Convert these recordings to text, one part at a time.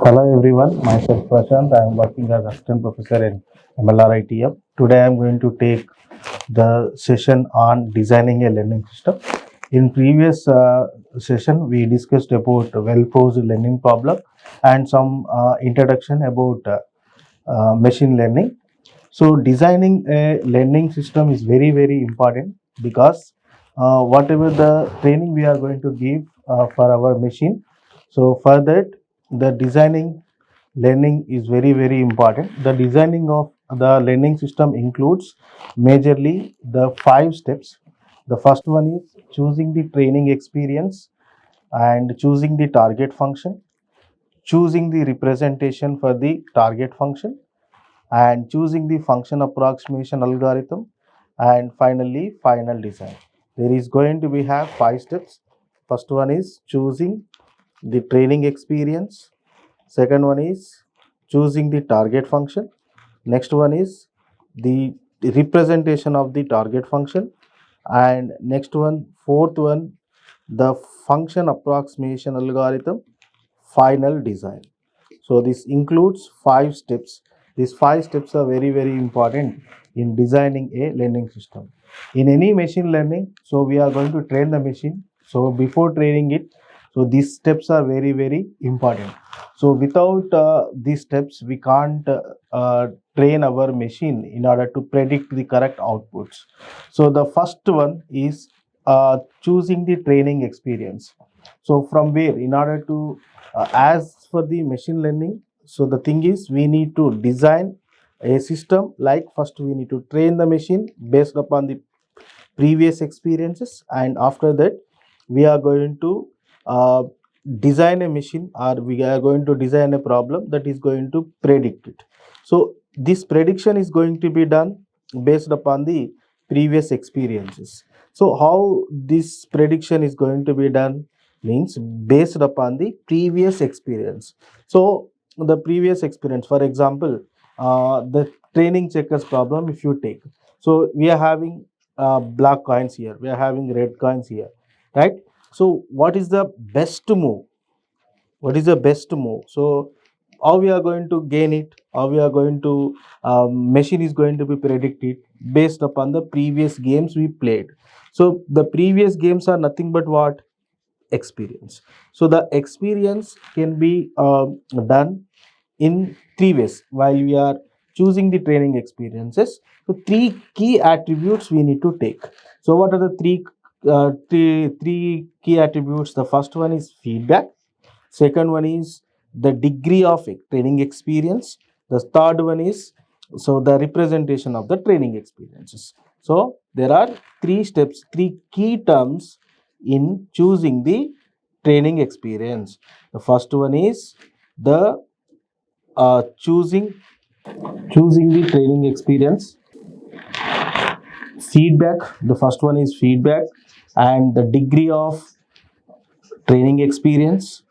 Hello everyone, myself Prashanth. I am working as assistant professor in Mlritm. Today I am going to take the session on designing a learning system. In previous session, we discussed about well-posed learning problem and some introduction about machine learning. So designing a learning system is very important because whatever the training we are going to give for our machine, so for that the designing learning is very important. The designing of the learning system includes majorly the 5 steps. The first one is choosing the training experience and choosing the target function, choosing the representation for the target function, and choosing the function approximation algorithm, and finally final design. There is going to be have 5 steps. First one is choosing the training experience. Second one is choosing the target function. Next one is the representation of the target function, and next one, fourth one, the function approximation algorithm, final design. So this includes 5 steps. These 5 steps are very important in designing a learning system. In any machine learning, so we are going to train the machine. So before training it, so these steps are very important. So without these steps, we can't train our machine in order to predict the correct outputs. So the first one is choosing the training experience. So from where, in order to as for the machine learning, so the thing is we need to design a system. Like first we need to train the machine based upon the previous experiences, and after that we are going to uh, design a machine, or we are going to design a problem that is going to predict it. So this prediction is going to be done based upon the previous experiences. So how this prediction is going to be done means based upon the previous experience. So the previous experience, for example, the training checkers problem, if you take, so we are having black coins here, we are having red coins here, right? So what is the best move? What is the best move? So how we are going to gain it, how we are going to machine is going to be predicted based upon the previous games we played. So the previous games are nothing but what? Experience. So the experience can be done in 3 ways while we are choosing the training experiences. So three key attributes we need to take. So what are the three key attributes? The first one is feedback. Second one is the degree of training experience. The third one is so the representation of the training experiences. So there are 3 steps, 3 key terms in choosing the training experience. The first one is the choosing the training experience. Feedback, the first one is feedback, and the degree of training experience,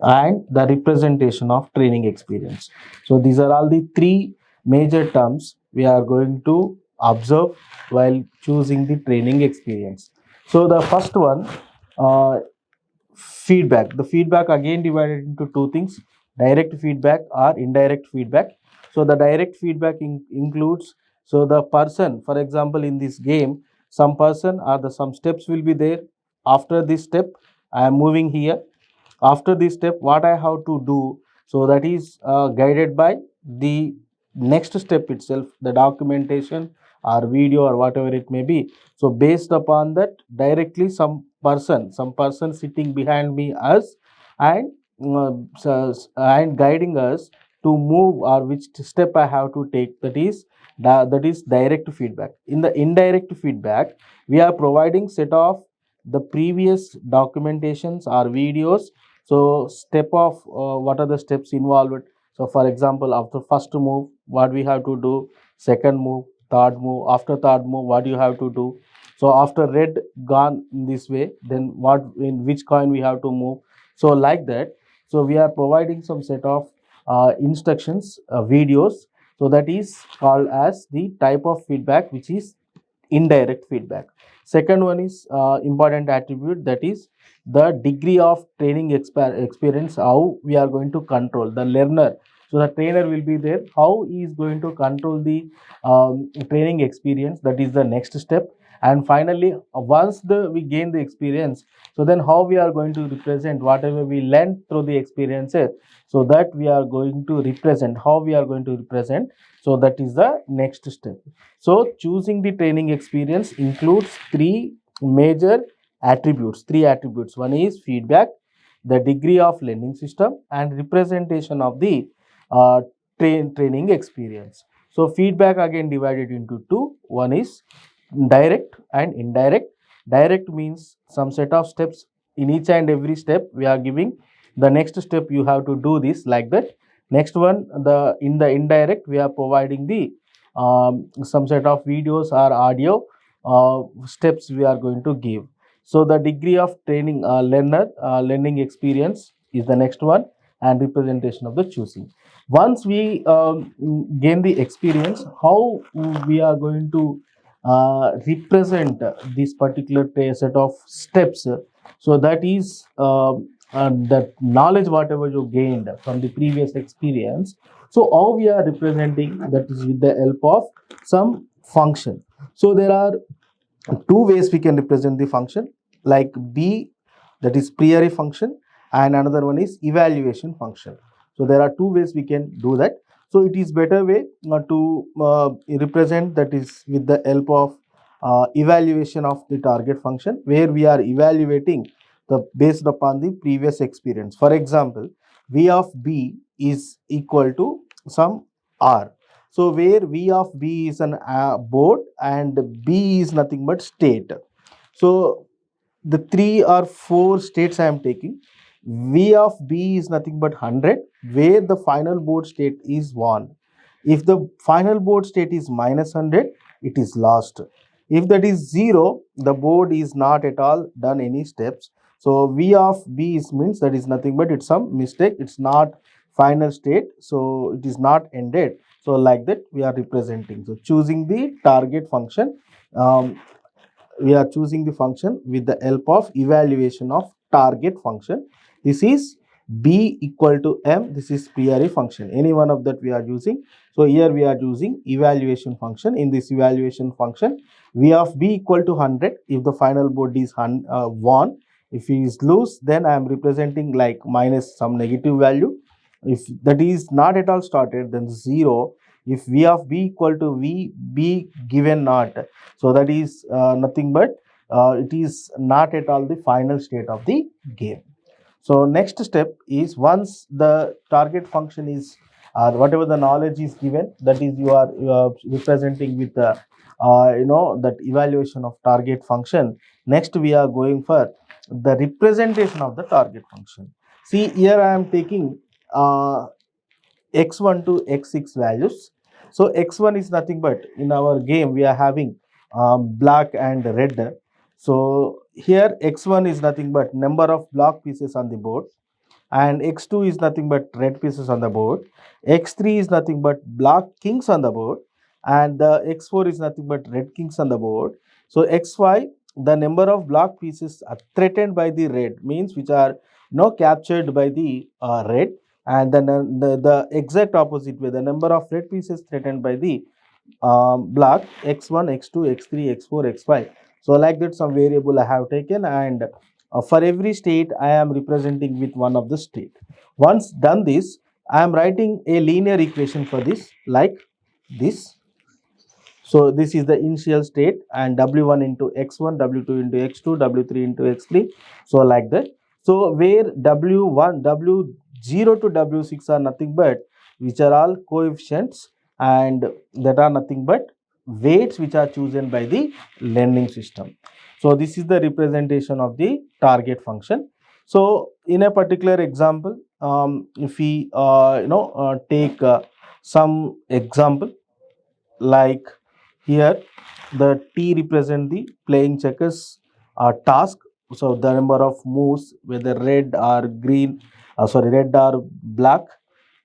and the representation of training experience. So these are all the 3 major terms we are going to observe while choosing the training experience. So the first one, uh, feedback. The feedback again divided into 2 things: direct feedback or indirect feedback. So the direct feedback includes, so the person, for example, in this game, some person or the some steps will be there. After this step, I am moving here. After this step, what I have to do, so that is guided by the next step itself, the documentation or video or whatever it may be. So based upon that, directly some person sitting behind me us, and and guiding us to move or which step I have to take, that is direct feedback. In the indirect feedback, we are providing set of the previous documentations or videos. So step of what are the steps involved? So for example, after first move, what we have to do, second move, third move, after third move, what you have to do. So after red gone in this way, then what, in which coin we have to move. So like that. So we are providing some set of instructions, videos. So that is called as the type of feedback which is indirect feedback. Second one is important attribute, that is the degree of training experience, how we are going to control the learner. So the trainer will be there, how he is going to control the training experience, that is the next step. And finally, once we gain the experience, so then how we are going to represent whatever we learned through the experiences, so that we are going to represent, how we are going to represent. So that is the next step. So choosing the training experience includes three major attributes, three attributes. One is feedback, the degree of learning system, and representation of the uh, training experience. So feedback again divided into two. One is direct and indirect. Direct means some set of steps. In each and every step we are giving the next step, you have to do this, like that. Next one, in the indirect, we are providing the some set of videos or audio steps we are going to give. So the degree of training learning experience is the next one, and representation of the choosing. Once we gain the experience, how we are going to represent this particular set of steps. So that is that knowledge whatever you gained from the previous experience. So how we are representing, that is with the help of some function. So there are two ways we can represent the function, like B, that is priori function, and another one is evaluation function. So there are two ways we can do that. So it is better way to represent, that is with the help of evaluation of the target function, where we are evaluating the based upon the previous experience. For example, v of b is equal to some r. So where v of b is an board and b is nothing but state. So the three or four states I am taking. V of b is nothing but 100, where the final board state is 1. If the final board state is minus 100, it is lost. If that is 0, the board is not at all done any steps. So V of b is means that is nothing but it's some mistake. It's not final state. So it is not ended. So like that we are representing. So choosing the target function, we are choosing the function with the help of evaluation of target function. This is b equal to m. This is priori function. Any one of that we are using. So here we are using evaluation function. In this evaluation function, v of b equal to 100. If the final board is 1, if he is loose, then I am representing like minus some negative value. If that is not at all started, then 0. If v of b equal to v b given not, so that is nothing but it is not at all the final state of the game. So next step is, once the target function is whatever the knowledge is given, that is you are representing with the that evaluation of target function. Next we are going for the representation of the target function. See here I am taking x1 to x6 values. So x1 is nothing but, in our game we are having black and red. So here x1 is nothing but number of black pieces on the board, and x2 is nothing but red pieces on the board, x3 is nothing but black kings on the board, and the x4 is nothing but red kings on the board. So xy, the number of black pieces are threatened by the red, means which are captured by the red, and then the exact opposite way, the number of red pieces threatened by the block x1, x2, x3, x4, x5. So like that some variable I have taken, and for every state I am representing with one of the state. Once done this, I am writing a linear equation for this, like this. So this is the initial state, and w1 into x1, w2 into x2, w3 into x3. So like that. So where w1, w0 to w6 are nothing but, which are all coefficients, and that are nothing but weights which are chosen by the learning system. So this is the representation of the target function. So in a particular example, if we take some example, like here the T represent the playing checkers task. So the number of moves, whether red or green, red or black.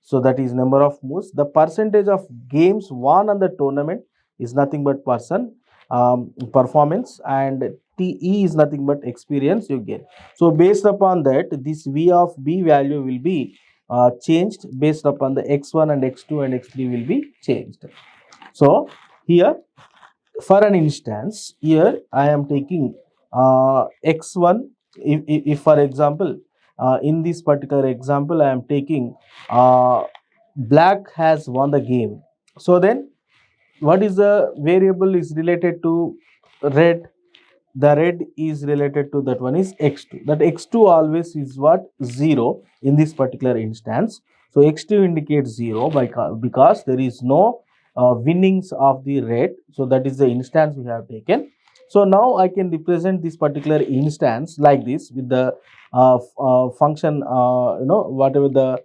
So that is number of moves. The percentage of games won on the tournament is nothing but person. performance, and TE is nothing but experience you get. So based upon that, this V of B value will be changed based upon the x1 and x2 and x3 will be changed. So here, for an instance, here I am taking x1. If for example, in this particular example, I am taking black has won the game. So then, what is the variable is related to red? The red is related to that one is x2. That x2 always is what? 0 in this particular instance. So x2 indicates 0 because there is no winnings of the red. So that is the instance we have taken. So now I can represent this particular instance like this with the function, whatever the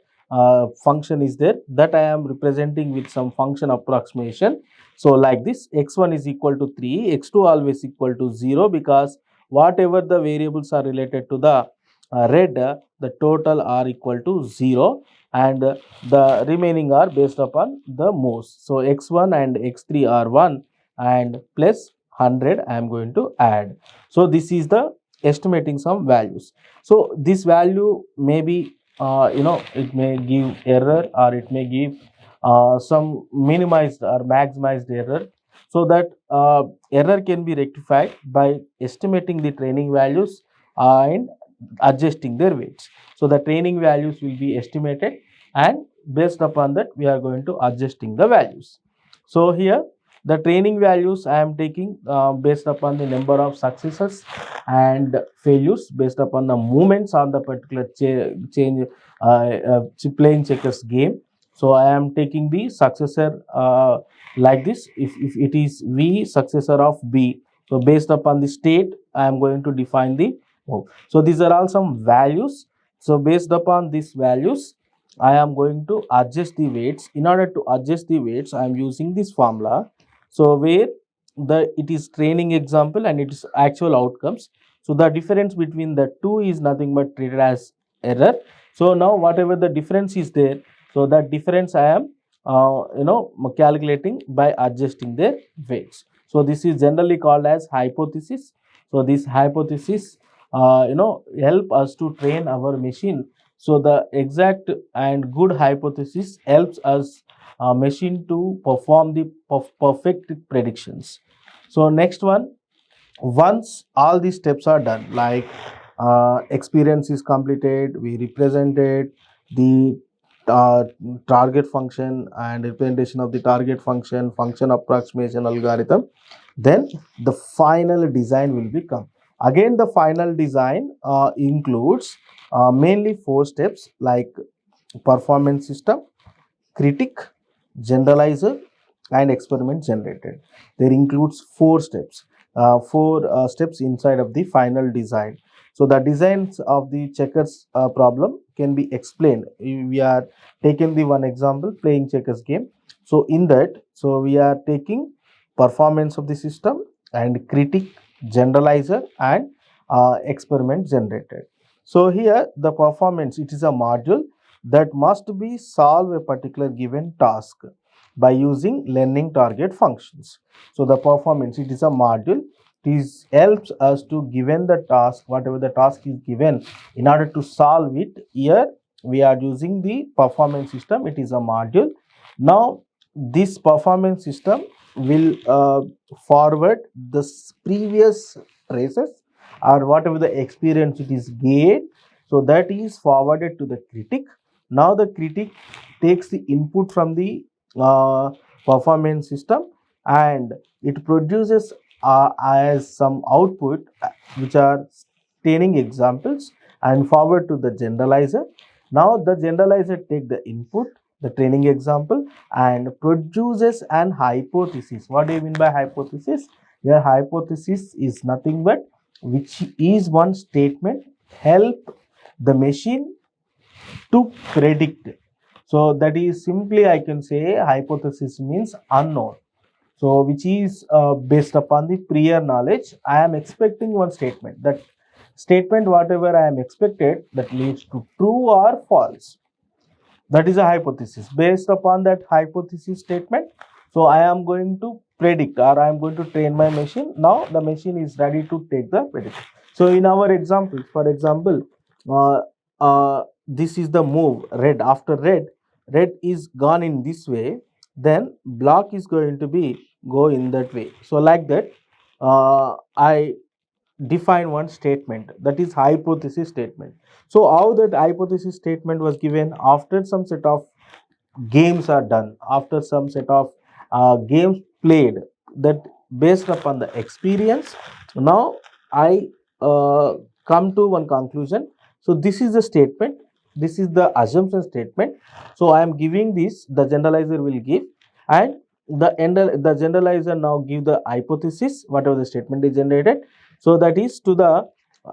function is there, that I am representing with some function approximation. So like this, x1 is equal to 3, x2 always equal to 0, because whatever the variables are related to the red, the total are equal to 0, and the remaining are based upon the moves. So x1 and x3 are 1, and plus 100 I am going to add. So this is the estimating some values. So this value may be, it may give error, or it may give some minimized or maximized error. So that error can be rectified by estimating the training values and adjusting their weights. So the training values will be estimated, and based upon that we are going to adjusting the values. So here the training values I am taking based upon the number of successes and failures based upon the movements on the particular change playing checkers game. So I am taking the successor like this. If it is V successor of B, so based upon the state I am going to define the move. So these are all some values. So based upon these values I am going to adjust the weights. In order to adjust the weights, I am using this formula. So where it is training example and it is actual outcomes. So the difference between the two is nothing but treated as error. So now whatever the difference is there, so that difference I am calculating by adjusting their weights. So this is generally called as hypothesis. So this hypothesis help us to train our machine. So the exact and good hypothesis helps us machine to perform the perfect predictions. So next one, once all these steps are done, like experience is completed, we represented the uh, target function and representation of the target function approximation algorithm, then the final design will become. Again, the final design includes mainly 4 steps, like performance system, critic, generalizer, and experiment generated. There includes 4 steps, 4 steps inside of the final design. So the designs of the checkers problem can be explained. We are taking the one example, playing checkers game. So in that, so we are taking performance of the system and critic, generalizer, and experiment generated. So here the performance, it is a module that must be solve a particular given task by using learning target functions. So the performance, it is a module. This helps us to given the task, whatever the task is given, in order to solve it. Here we are using the performance system. It is a module. Now this performance system will forward the previous traces or whatever the experience it is gained. So that is forwarded to the critic. Now the critic takes the input from the uh, performance system, and it produces as some output which are training examples, and forward to the generalizer. Now the generalizer take the input, the training example, and produces an hypothesis. What do you mean by hypothesis? Your hypothesis is nothing but which is one statement help the machine to predict. So that is simply I can say hypothesis means unknown. So which is based upon the prior knowledge. I am expecting one statement. That statement whatever I am expected, that leads to true or false. That is a hypothesis. Based upon that hypothesis statement, so I am going to predict, or I am going to train my machine. Now the machine is ready to take the prediction. So in our example, for example, this is the move red. After red is gone in this way, then block is going to be go in that way. So like that, I define one statement, that is hypothesis statement. So how that hypothesis statement was given, after some set of games are done, after some set of games played, that based upon the experience, now I come to one conclusion. So this is the statement, this is the assumption statement. So I am giving this, the generalizer will give, and the generalizer now give the hypothesis, whatever the statement is generated. So that is to the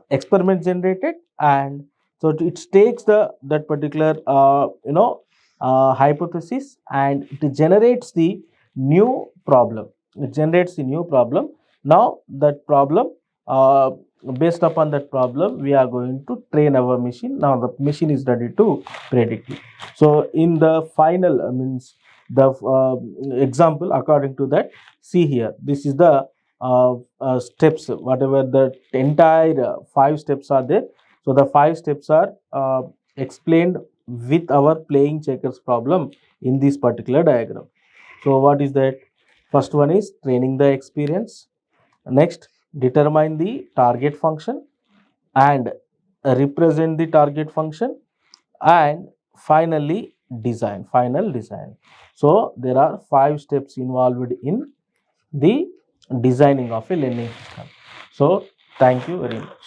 experiment generated, and so it takes the that particular hypothesis, and it generates the new problem. It generates the new problem. Now that problem, based upon that problem, we are going to train our machine. Now the machine is ready to predict it. So in the final means the example, according to that, see here, this is the steps, whatever the entire 5 steps are there. So the 5 steps are explained with our playing checkers problem in this particular diagram. So what is that? First one is training the experience. Next, determine the target function and represent the target function, and finally design, final design. So there are 5 steps involved in the designing of a learning system. So thank you very much.